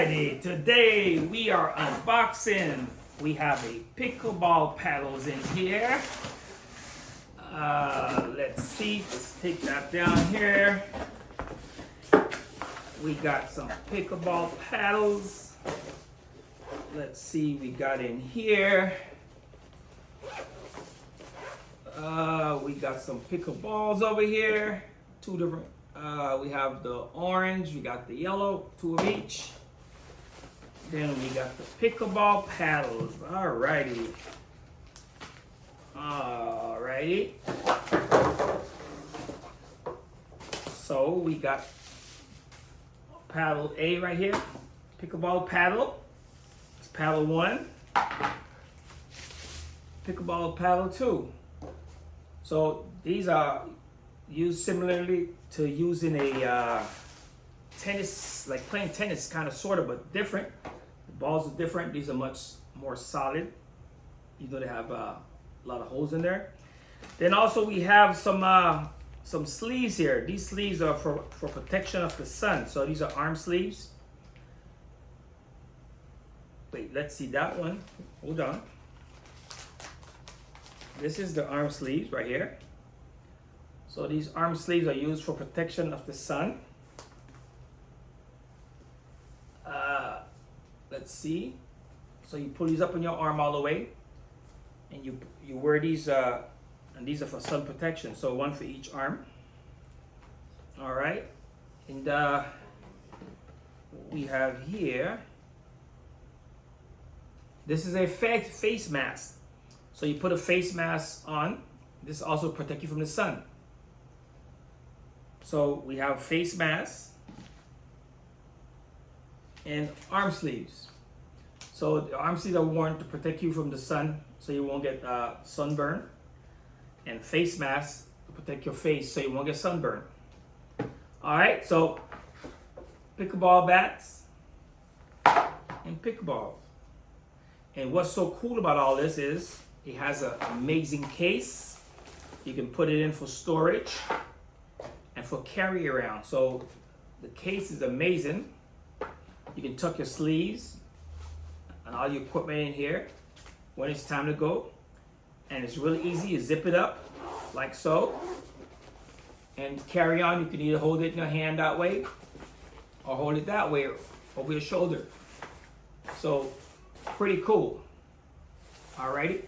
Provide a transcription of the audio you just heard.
Alrighty, today we are unboxing. We have a pickleball paddles in here. Let's see, let's take that down here. We got some pickleball paddles. Let's see, we got in here. We got some pickleballs over here. Two different. We have the orange, we got the yellow, two of each. Then we got the pickleball paddles. Alrighty. Alrighty. So we got paddle A right here. Pickleball paddle. It's paddle 1. Pickleball paddle 2. So these are used similarly to using a tennis, like playing tennis, kind of, sort of, but different. The balls are different. These are much more solid. You know, they have a lot of holes in there. Then also we have some sleeves here. These sleeves are for protection of the sun. So these are arm sleeves. Wait, let's see that one. Hold on. This is the arm sleeves right here. So these arm sleeves are used for protection of the sun. Let's see. So you pull these up on your arm all the way, and you wear these, and these are for sun protection. So one for each arm. All right, and what we have here. This is a face mask. So you put a face mask on. This also protects you from the sun. So we have face masks and arm sleeves. So the arm sleeves are worn to protect you from the sun, so you won't get sunburn. And face masks to protect your face, so you won't get sunburn. All right, so pickleball bats and pickleballs. And what's so cool about all this is it has an amazing case. You can put it in for storage and for carry around. So the case is amazing. You can tuck your sleeves and all your equipment in here when it's time to go. And it's really easy. You zip it up like so and carry on. You can either hold it in your hand that way or hold it that way over your shoulder. So pretty cool. Alrighty.